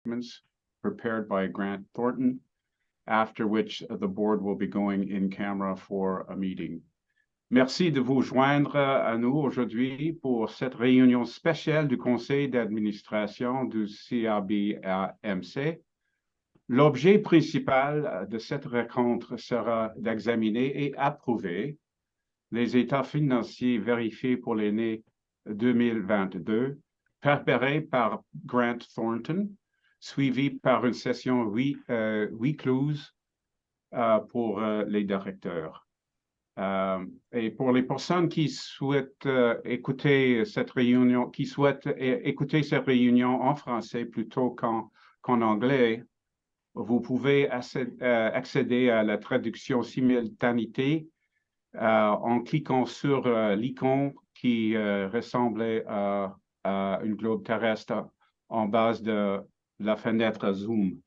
documents prepared by Grant Thornton, after which the board will be going in camera for a meeting. Merci de vous joindre à nous aujourd'hui pour cette réunion spéciale du conseil d'administration du CABAMC. L'objet principal de cette rencontre sera d'examiner et approuver les états financiers vérifiés pour l'année 2022, préparés par Grant Thornton, suivi par une session close pour les directeurs. Et pour les personnes qui souhaitent écouter cette réunion, en français plutôt qu'en anglais, vous pouvez accéder à la traduction simultanée en cliquant sur l'icône qui ressemblait à une globe terrestre en base de la fenêtre Zoom.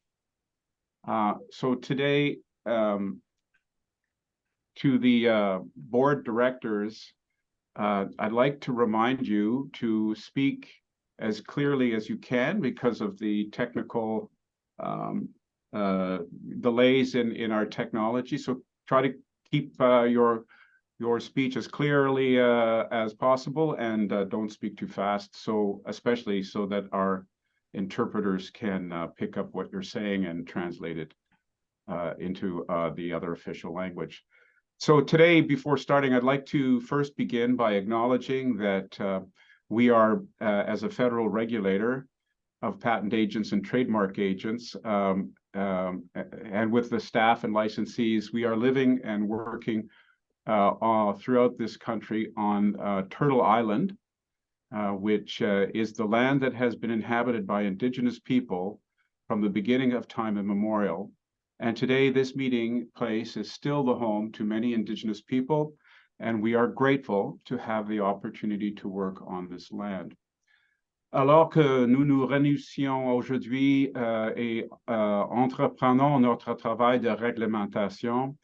So today, to the board directors, I'd like to remind you to speak as clearly as you can because of the technical delays in our technology. So try to keep your speech as clearly as possible, and don't speak too fast, so especially so that our interpreters can pick up what you're saying and translate it into the other official language. So today, before starting, I'd like to first begin by acknowledging that we are, as a federal regulator of patent agents and trademark agents, and with the staff and licensees, we are living and working throughout this country on Turtle Island, which is the land that has been inhabited by Indigenous people from the beginning of time immemorial. And today, this meeting place is still the home to many Indigenous people, and we are grateful to have the opportunity to work on this land. Alors que nous nous réunissons aujourd'hui et entreprenons notre travail de réglementation,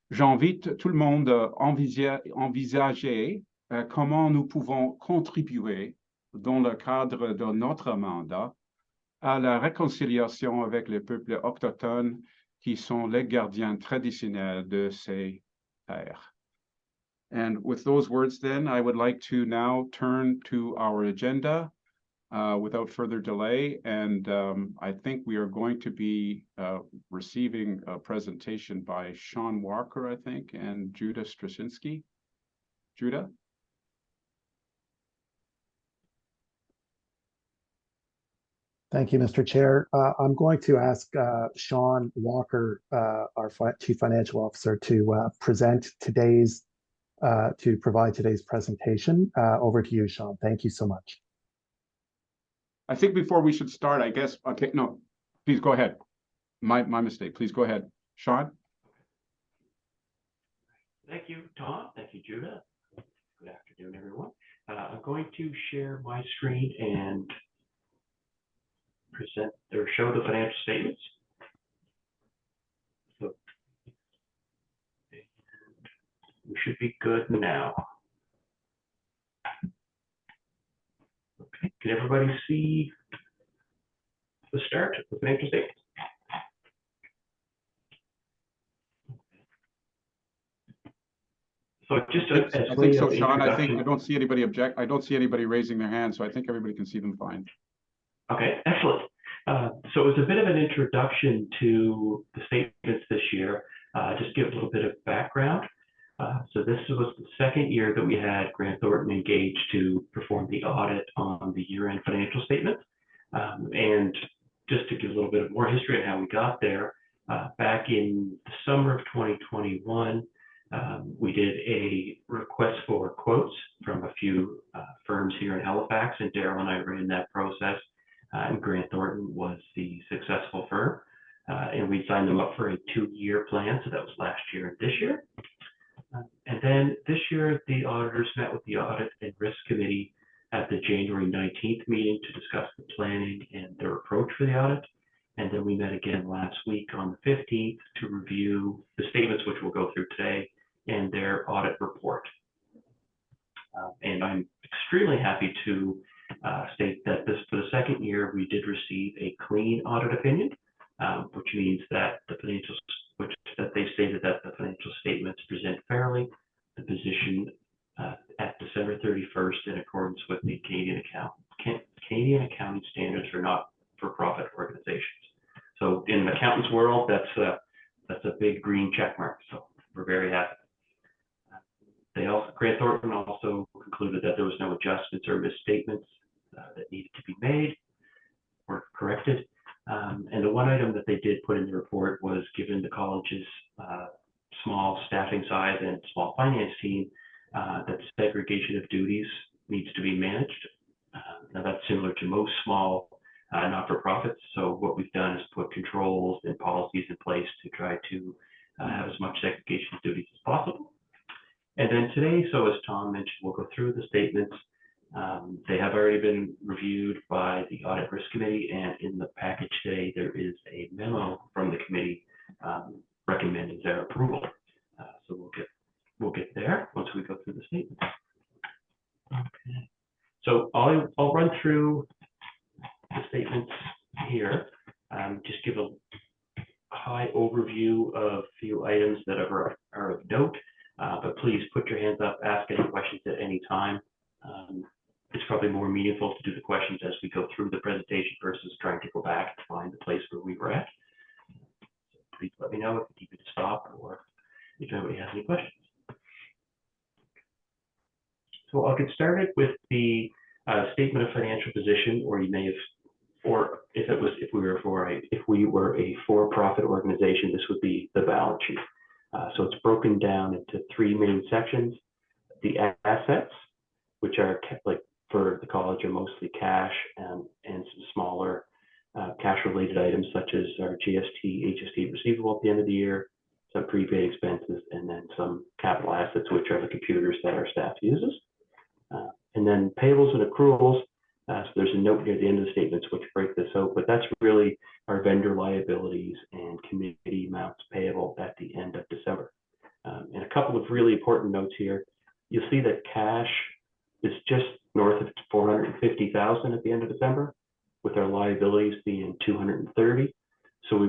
j'invite tout le monde à envisager comment nous pouvons contribuer dans le cadre de notre mandat à la réconciliation avec les peuples autochtones qui sont les gardiens traditionnels de ces terres. And with those words, then, I would like to now turn to our agenda without further delay. And I think we are going to be receiving a presentation by Sean Walker, I think, and Judah Straczynski. Judah? Thank you, Mr. Chair. I'm going to ask Sean Walker, our Chief Financial Officer, to provide today's presentation. Over to you, Sean. Thank you so much. I think before we should start, I guess, okay, no, please go ahead. My mistake. Please go ahead. Sean? Thank you, Tom. Thank you, Judah. Good afternoon, everyone. I'm going to share my screen and present or show the financial statements. So, we should be good now. Okay, can everybody see the start of the financial statements? So just I think so, Sean. I think I don't see anybody I don't see anybody raising their hand, so I think everybody can see them fine. Okay, excellent. So it was a bit of an introduction to the statements this year. Just give a little bit of background. So this was the second year that we had Grant Thornton engaged to perform the audit on the year-end financial statement. And just to give a little bit of more history on how we got there, back in the summer of 2021, we did a request for quotes from a few firms here in Halifax, and Daryl and I ran that process. And Grant Thornton was the successful firm, and we signed them up for a 2-year plan. So that was last year and this year. And then this year, the auditors met with the Audit and Risk Committee at the January 19th meeting to discuss the planning and their approach for the audit. And then we met again last week on the 15th to review the statements, which we'll go through today, and their audit report. And I'm extremely happy to state that for the second year, we did receive a clean audit opinion, which means that they stated that the financial statements present fairly the position at December 31st in accordance with the Canadian accounting standards for not-for-profit organizations. So in the accountant's world, that's a big green check mark. So we're very happy. Grant Thornton also concluded that there was no adjustments or misstatements that needed to be made or corrected. And the one item that they did put in the report was, given the college's small staffing size and small finance team, that segregation of duties needs to be managed. Now that's similar to most small not-for-profits. So what we've done is put controls and policies in place to try to have as much segregation of duties as possible. And then today, so as Tom mentioned, we'll go through the statements. They have already been reviewed by the Audit Risk Committee, and in the package today, there is a memo from the committee recommending their approval. So we'll get there once we go through the statements. Okay. So I'll run through the statements here. Just give a high overview of a few items that are of note. But please put your hands up, ask any questions at any time. It's probably more meaningful to do the questions as we go through the presentation versus trying to go back to find the place where we were at. So please let me know if you need to stop or if anybody has any questions. So I'll get started with the statement of financial position, or you may have, or if we were a for-profit organization, this would be the balance sheet. So it's broken down into three main sections. The assets, which are like for the college, are mostly cash and some smaller cash-related items such as our GST, HST receivable at the end of the year, some prepaid expenses, and then some capital assets, which are the computers that our staff uses. And then payables and accruals. So there's a note near the end of the statements which break this out, but that's really our vendor liabilities and committee amounts payable at the end of December. And a couple of really important notes here. You'll see that cash is just north of 450,000 at the end of December, with our liabilities being 230. So the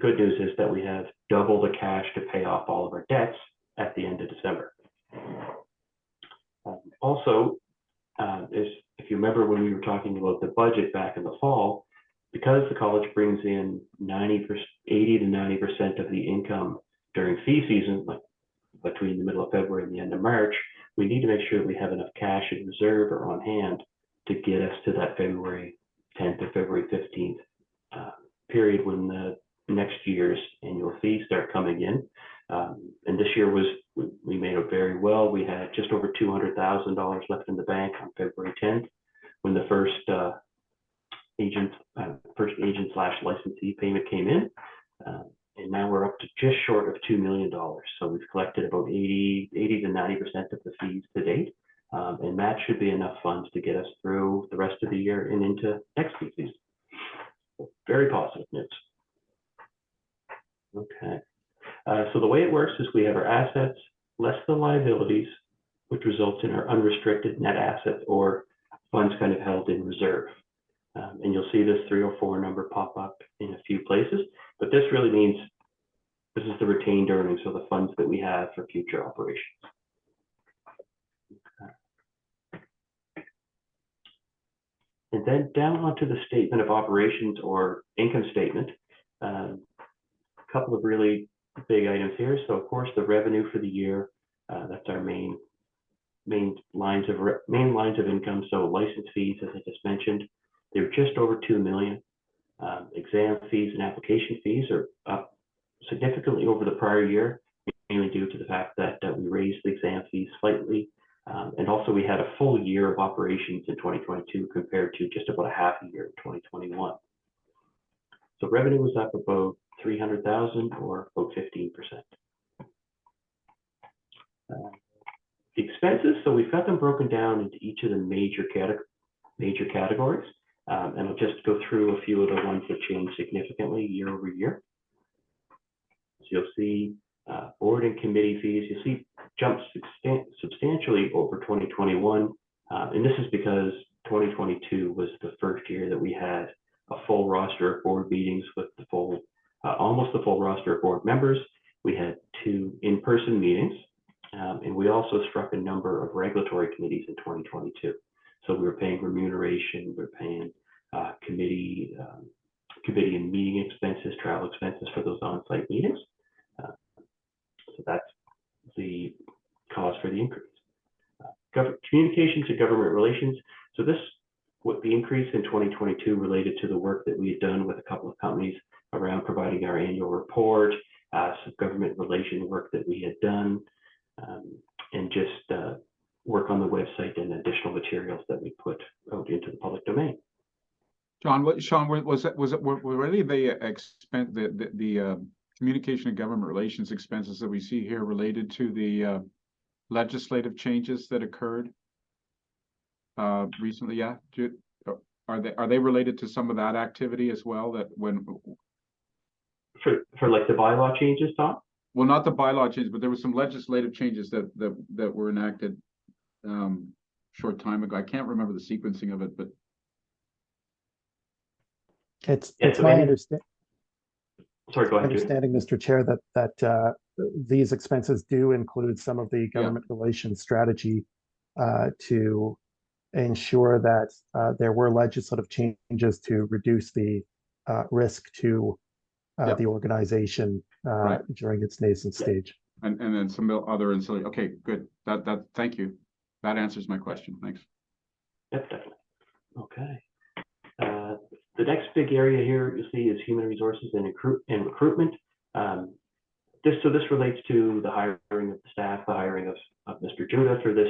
good news is that we have double the cash to pay off all of our debts at the end of December. Also, if you remember when we were talking about the budget back in the fall, because the college brings in 80 to 90% of the income during fee season, like between the middle of February and the end of March, we need to make sure that we have enough cash in reserve or on hand to get us to that February 10th or February 15th period when the next year's annual fees start coming in. And this year we made it very well. We had just over $200,000 left in the bank on February 10th when the first agent/licensee payment came in. And now we're up to just short of $2 million. So we've collected about 80 to 90% of the fees to date. And that should be enough funds to get us through the rest of the year and into next fee season. So very positive news. Okay. So the way it works is we have our assets less the liabilities, which results in our unrestricted net assets, or funds kind of held in reserve. And you'll see this 304 number pop up in a few places, but this really means this is the retained earnings, so the funds that we have for future operations. Okay. And then down onto the statement of operations or income statement, a couple of really big items here. So of course the revenue for the year, that's our main lines of income. So license fees, as I just mentioned, they're just over $2 million. Exam fees and application fees are up significantly over the prior year, mainly due to the fact that we raised the exam fees slightly. And also we had a full year of operations in 2022 compared to just about a half a year in 2021. So revenue was up about $300,000 or about 15%. The expenses, so we've got them broken down into each of the major categories. And I'll just go through a few of the ones that changed significantly year over year. So you'll see board and committee fees, you'll see jumps substantially over 2021. And this is because 2022 was the first year that we had a full roster of board meetings with the full, almost the full roster of board members. We had 2 in-person meetings, and we also struck a number of regulatory committees in 2022. So we were paying remuneration, we were paying committee and meeting expenses, travel expenses for those on-site meetings. So that's the cause for the increase. Communications and government relations. So what the increase in 2022 related to the work that we had done with a couple of companies around providing our annual report, some government relation work that we had done, and just work on the website and additional materials that we put out into the public domain. Sean, were any of the expense, the communication and government relations expenses that we see here related to the legislative changes that occurred recently? Yeah, are they related to some of that activity as well? That when for like the bylaw changes, Tom? Well, not the bylaw changes, but there were some legislative changes that were enacted short time ago. I can't remember the sequencing of it, but it's my understanding. Sorry, go ahead. Understanding, Mr. Chair, that these expenses do include some of the government relations strategy to ensure that there were legislative changes to reduce the risk to the organization during its nascent stage. And then some other ancillary. Okay, good. That thank you. That answers my question. Thanks. Yep, definitely. Okay. The next big area here you'll see is human resources and recruitment. This relates to the hiring of the staff, the hiring of Mr. Judah for this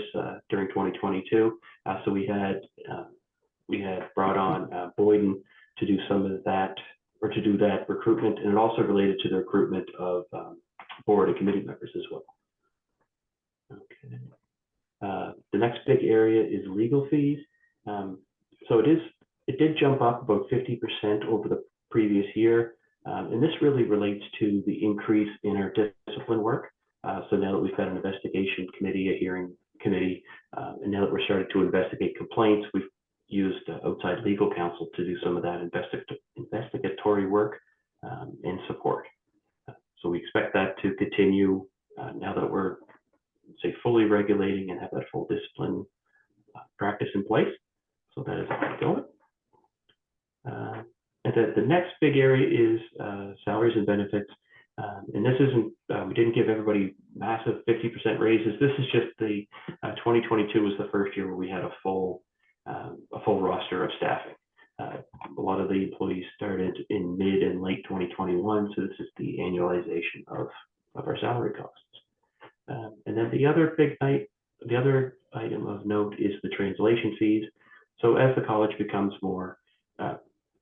during 2022. So we had brought on Boyden to do some of that, or to do that recruitment, and it also related to the recruitment of board and committee members as well. Okay. The next big area is legal fees. So it did jump up about 50% over the previous year. And this really relates to the increase in our discipline work. So now that we've got an investigation committee, a hearing committee, and now that we're starting to investigate complaints, we've used outside legal counsel to do some of that investigatory work and support. So we expect that to continue now that we're, say, fully regulating and have that full discipline practice in place. So that is ongoing. And the next big area is salaries and benefits. And this isn't, we didn't give everybody massive 50% raises. This is just the 2022 was the first year where we had a full roster of staffing. A lot of the employees started in mid and late 2021, so this is the annualization of our salary costs. And then the other item of note is the translation fees. So as the college becomes more,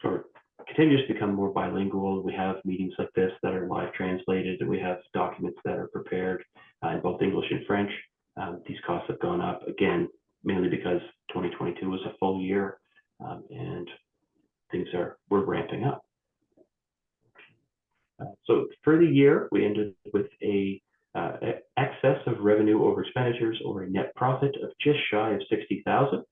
or continues to become more bilingual, we have meetings like this that are live translated, and we have documents that are prepared in both English and French. These costs have gone up again, mainly because 2022 was a full year, and we're ramping up. So for the year, we ended with a excess of revenue over expenditures, or a net profit of just shy of 60,000.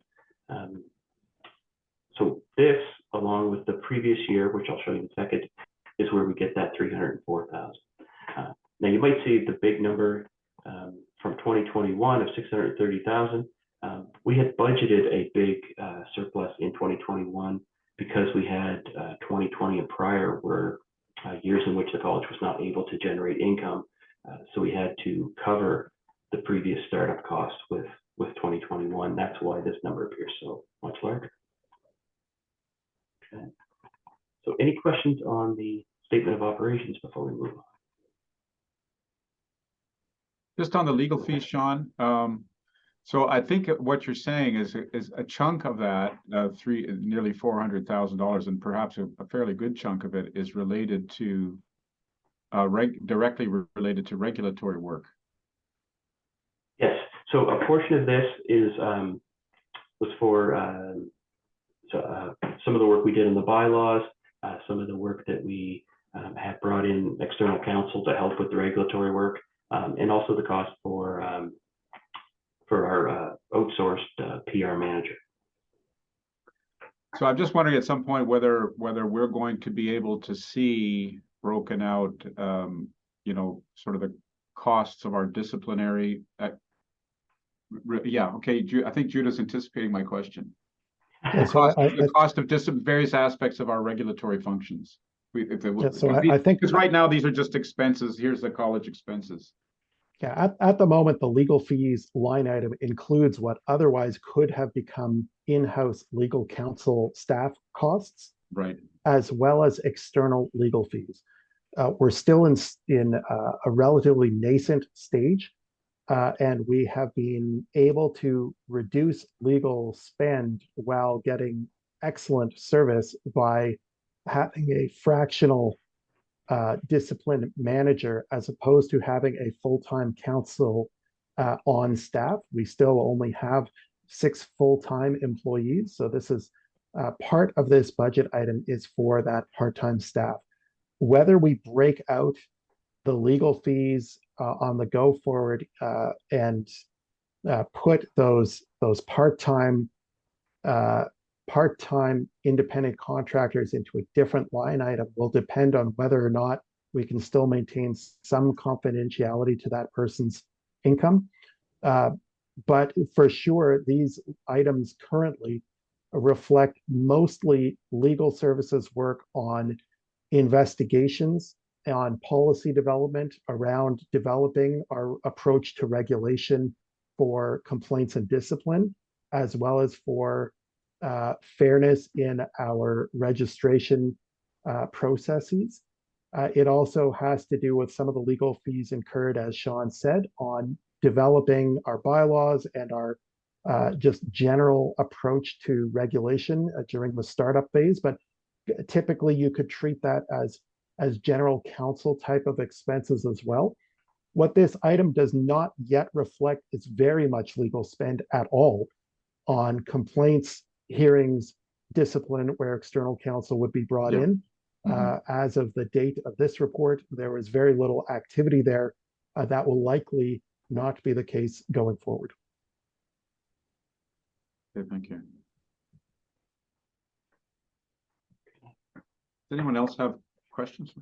So this, along with the previous year, which I'll show you in a second, is where we get that 304,000. Now you might see the big number from 2021 of 630,000. We had budgeted a big surplus in 2021 because we had 2020 and prior were years in which the college was not able to generate income. So we had to cover the previous startup costs with 2021. That's why this number appears so much larger. Okay. So any questions on the statement of operations before we move on? Just on the legal fees, Sean. So I think what you're saying is a chunk of that, nearly $400,000, and perhaps a fairly good chunk of it is related to directly related to regulatory work. Yes. So a portion of this was for some of the work we did in the bylaws, some of the work that we had brought in external counsel to help with the regulatory work, and also the cost for our outsourced PR manager. So I'm just wondering at some point whether we're going to be able to see broken out, you know, sort of the costs of our disciplinary. Yeah, okay. I think Judah's anticipating my question. Yeah, so The cost of various aspects of our regulatory functions. I think because right now these are just expenses. Here's the college expenses. yeah, at the moment, the legal fees line item includes what otherwise could have become in-house legal counsel staff costs, Right. as well as external legal fees. We're still in a relatively nascent stage, and we have been able to reduce legal spend while getting excellent service by having a fractional discipline manager as opposed to having a full-time counsel on staff. We still only have 6 full-time employees. So this is part of this budget item is for that part-time staff. Whether we break out the legal fees on the go forward and put those part-time independent contractors into a different line item will depend on whether or not we can still maintain some confidentiality to that person's income. But for sure, these items currently reflect mostly legal services work on investigations, on policy development around developing our approach to regulation for complaints and discipline, as well as for fairness in our registration processes. It also has to do with some of the legal fees incurred, as Sean said, on developing our bylaws and our just general approach to regulation during the startup phase. But typically you could treat that as general counsel type of expenses as well. What this item does not yet reflect is very much legal spend at all on complaints, hearings, discipline where external counsel would be brought in. As of the date of this report, there was very little activity there. That will likely not be the case going forward. Okay, thank you. Does anyone else have questions?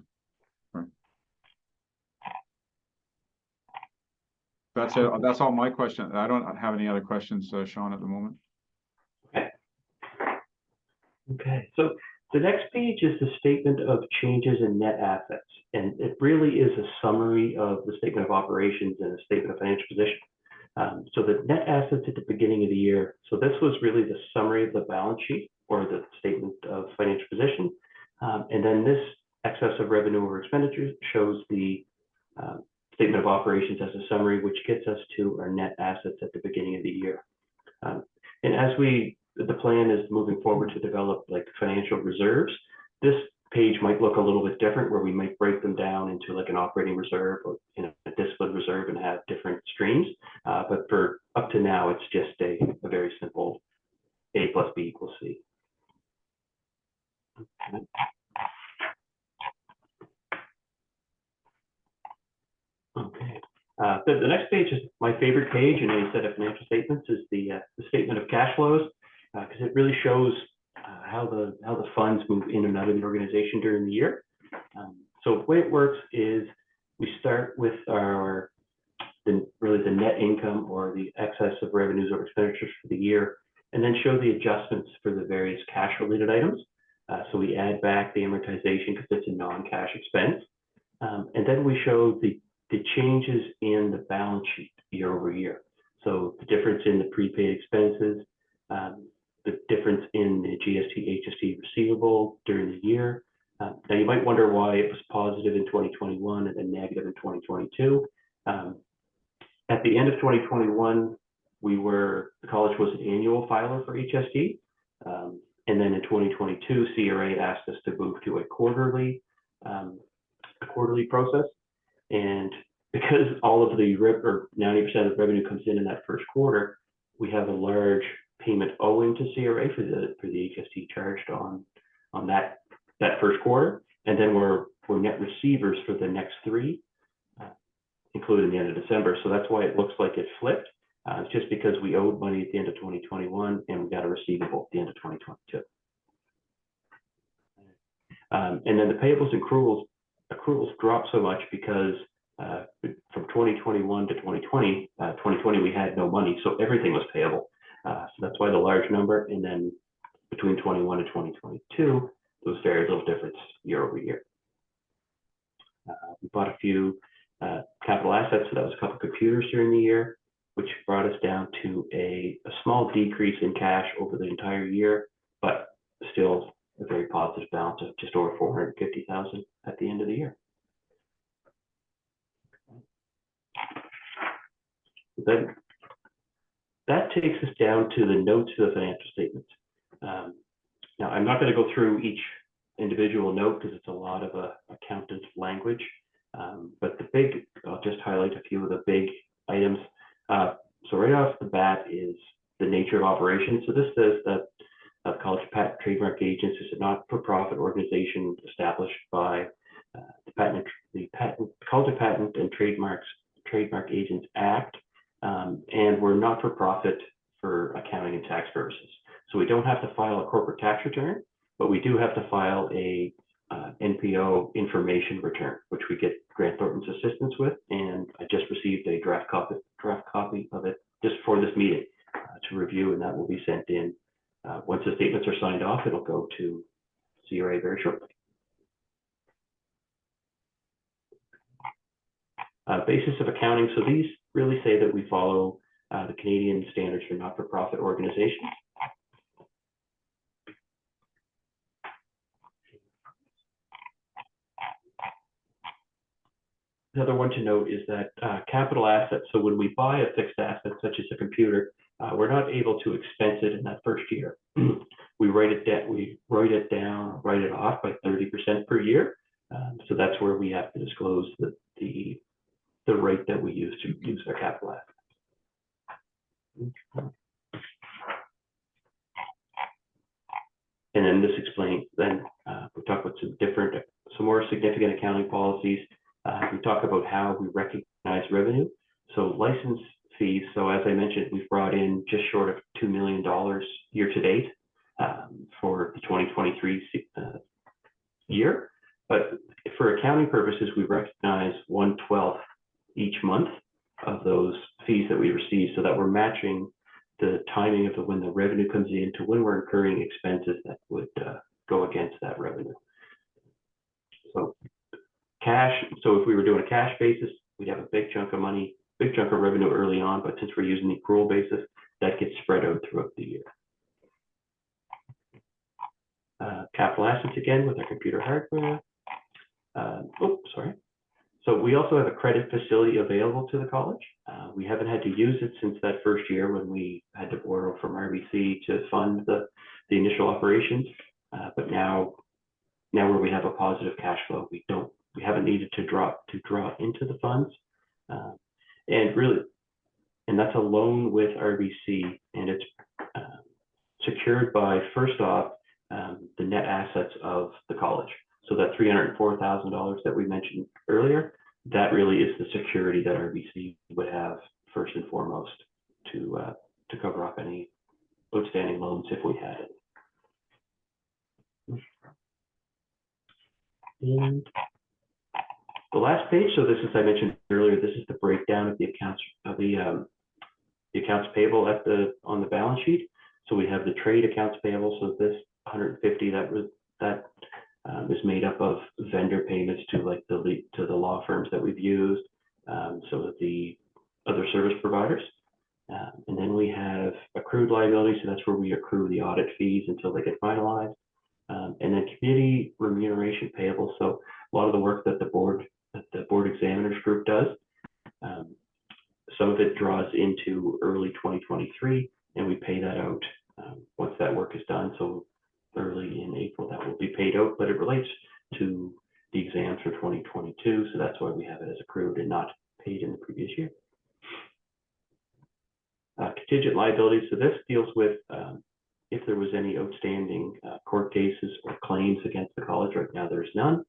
That's it. That's all my question. I don't have any other questions, Sean, at the moment. Okay, so the next page is the statement of changes in net assets, and it really is a summary of the statement of operations and the statement of financial position. So the net assets at the beginning of the year, so this was really the summary of the balance sheet or the statement of financial position. And then this excess of revenue over expenditures shows the statement of operations as a summary, which gets us to our net assets at the beginning of the year. And as the plan is moving forward to develop like financial reserves, this page might look a little bit different where we might break them down into like an operating reserve or a discipline reserve and have different streams. But for up to now, it's just a very simple A plus B equals C. Okay. The next page is my favorite page in a set of financial statements is the statement of cash flows, because it really shows how the funds move in and out of the organization during the year. So the way it works is we start with really the net income or the excess of revenues or expenditures for the year, and then show the adjustments for the various cash related items. So we add back the amortization because it's a non-cash expense, and then we show the changes in the balance sheet year over year. So the difference in the prepaid expenses, the difference in the GST, HST receivable during the year. Now you might wonder why it was positive in 2021 and then negative in 2022. At the end of 2021, the college was an annual filer for HST. And then in 2022, CRA asked us to move to a quarterly process. And because all of the 90% of the revenue comes in that first quarter, we have a large payment owing to CRA for the HST charged on that first quarter, and then we're net receivers for the next 3, including the end of December. So that's why it looks like it flipped. It's just because we owed money at the end of 2021 and we got a receivable at the end of 2022. And then the payables and accruals dropped so much because from 2021 to 2020, 2020 we had no money, so everything was payable. So that's why the large number. And then between 21 and 2022, there was very little difference year over year. We bought a few capital assets, so that was a couple computers during the year, which brought us down to a small decrease in cash over the entire year, but still a very positive balance of just over 450,000 at the end of the year. Then that takes us down to the notes of the financial statements. Now, I'm not going to go through each individual note because it's a lot of accountant language, but I'll just highlight a few of the big items. So right off the bat is the nature of operations. So this says that College of Patent Trademark Agents is a not-for-profit organization established by the College of Patent and Trademark Agents Act, and we're not-for-profit for accounting and tax purposes. So we don't have to file a corporate tax return, but we do have to file a NPO information return, which we get Grant Thornton's assistance with, and I just received a draft copy of it just for this meeting to review, and that will be sent in. Once the statements are signed off, it'll go to CRA very shortly. Basis of accounting. So these really say that we follow the Canadian standards for not-for-profit organizations. Another one to note is that capital assets. So when we buy a fixed asset, such as a computer, we're not able to expense it in that first year. We write it down, write it off by 30% per year. So that's where we have to disclose the rate that we use to use our capital assets. And then this explains. Then we talk about some more significant accounting policies. We talk about how we recognize revenue. So license fees. So as I mentioned, we've brought in just short of $2 million year to date for the 2023 year. But for accounting purposes, we recognize 1/12 each month of those fees that we receive, so that we're matching the timing of when the revenue comes in to when we're incurring expenses that would go against that revenue. So cash. So if we were doing a cash basis, we'd have a big chunk of money, big chunk of revenue early on, but since we're using the accrual basis, that gets spread out throughout the year. Capital assets again with our computer hardware. So we also have a credit facility available to the college. We haven't had to use it since that first year when we had to borrow from RBC to fund the initial operations. But now where we have a positive cash flow, we haven't needed to draw into the funds. And that's a loan with RBC, and it's secured by, first off, the net assets of the college. So that $304,000 that we mentioned earlier, that really is the security that RBC would have first and foremost to cover up any outstanding loans if we had it. And the last page. So this, as I mentioned earlier, this is the breakdown of the accounts accounts payable on the balance sheet. So we have the trade accounts payable. So this 150 that is made up of vendor payments to the law firms that we've used, so the other service providers, and then we have accrued liabilities. So that's where we accrue the audit fees until they get finalized, and then committee remuneration payable. So a lot of the work that the board examiners group does, some of it draws into early 2023, and we pay that out once that work is done. So early in April that will be paid out, but it relates to the exams for 2022, so that's why we have it as accrued and not paid in the previous year. Contingent liabilities. So this deals with if there was any outstanding court cases or claims against the college. Right now there's none,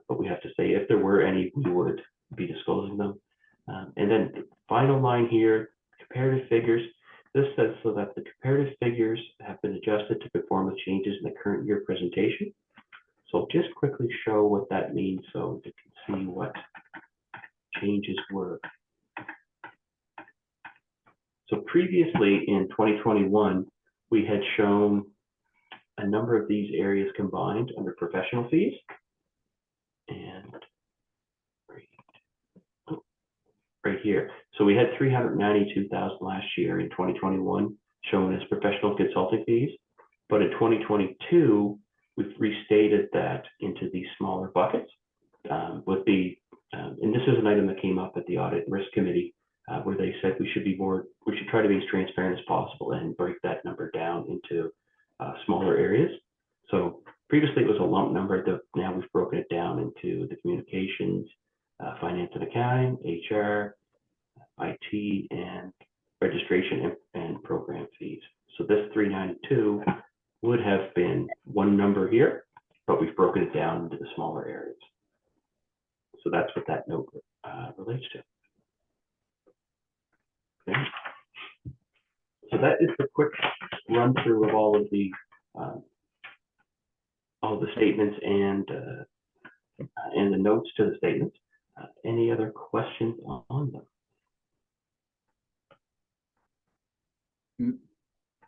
but we have to say if there were any, we would be disclosing them. And then the final line here, comparative figures. This says so that the comparative figures have been adjusted to conform with changes in the current year presentation. So I'll just quickly show what that means so you can see what changes were. So previously in 2021, we had shown a number of these areas combined under professional fees. And right here. So we had 392,000 last year in 2021 shown as professional consulting fees. But in 2022, we've restated that into these smaller buckets with the, and this is an item that came up at the Audit and Risk Committee where they said we should try to be as transparent as possible and break that number down into smaller areas. So previously it was a lump number, now we've broken it down into the communications, finance and accounting, HR, IT, and registration and program fees. So this 392 would have been one number here, but we've broken it down into the smaller areas. So that's what that note relates to. Okay. So that is the quick run through of all of the statements and the notes to the statements. Any other questions on them?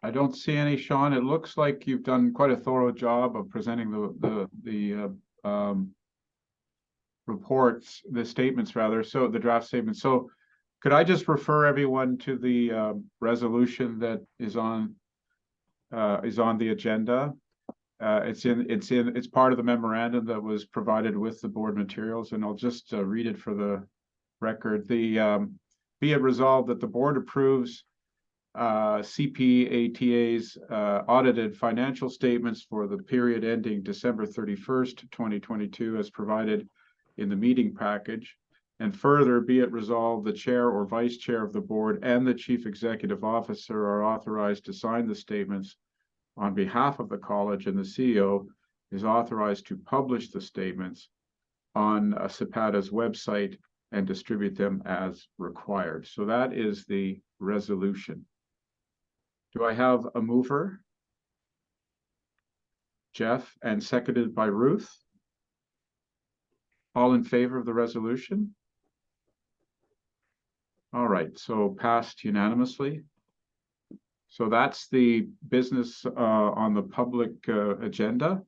I don't see any, Sean. It looks like you've done quite a thorough job of presenting the reports, the statements rather, so the draft statements. So could I just refer everyone to the resolution that is on the agenda? It's part of the memorandum that was provided with the board materials, and I'll just read it for the record. Be it resolved that the board approves CPATA's audited financial statements for the period ending December 31st, 2022, as provided in the meeting package. And further, be it resolved, the chair or vice chair of the board and the chief executive officer are authorized to sign the statements on behalf of the college, and the CEO is authorized to publish the statements on CPATA's website and distribute them as required. So that is the resolution. Do I have a mover? Jeff, and seconded by Ruth. All in favor of the resolution? All right, so passed unanimously. So that's the business on the public agenda.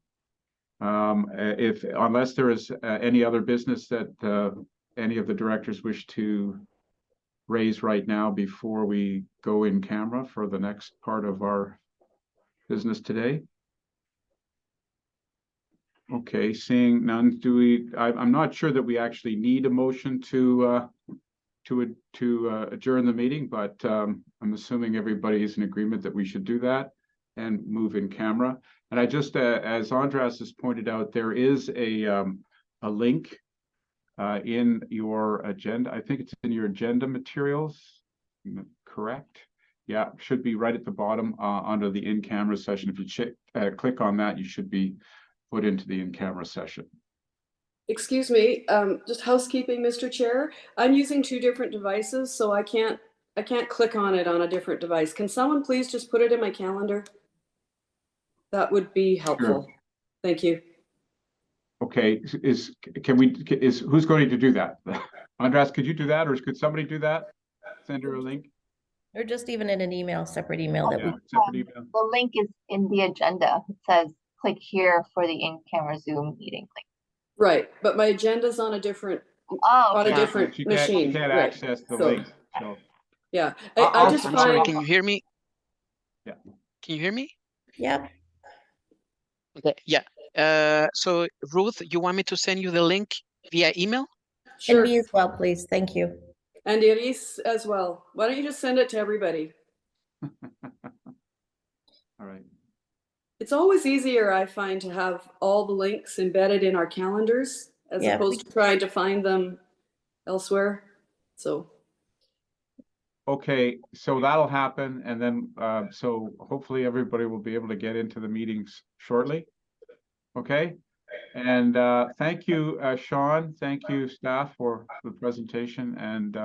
Unless there is any other business that any of the directors wish to raise right now before we go in camera for the next part of our business today. Okay, seeing none, I'm not sure that we actually need a motion to adjourn the meeting, but I'm assuming everybody is in agreement that we should do that and move in camera. And I just, as Andras has pointed out, there is a link in your agenda. I think it's in your agenda materials, correct? Yeah, should be right at the bottom under the in-camera session. If you click on that, you should be put into the in-camera session. Excuse me, just housekeeping, Mr. Chair. I'm using two different devices, so I can't click on it on a different device. Can someone please just put it in my calendar? That would be helpful. Sure. Thank you. Okay, who's going to do that? Andras, could you do that, or could somebody do that? Send her a link? Or just even in an email, separate email that separate email. The link is in the agenda. It says click here for the in-camera Zoom meeting link. Right, but my agenda's on a different different machine. She can't access the link. So. Yeah, I just I'm sorry, can you hear me? Yeah. Can you hear me? Yep. Okay, yeah. So Ruth, you want me to send you the link via email? Sure. And me as well, please. Thank you. And Iris as well. Why don't you just send it to everybody? All right. It's always easier, I find, to have all the links embedded in our calendars as opposed to trying to find them elsewhere. So. Okay, so that'll happen, and then so hopefully everybody will be able to get into the meetings shortly. Okay, and thank you, Sean. Thank you, staff, for the presentation, and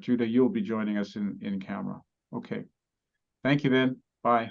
Judah, you'll be joining us in camera. Okay, thank you then. Bye.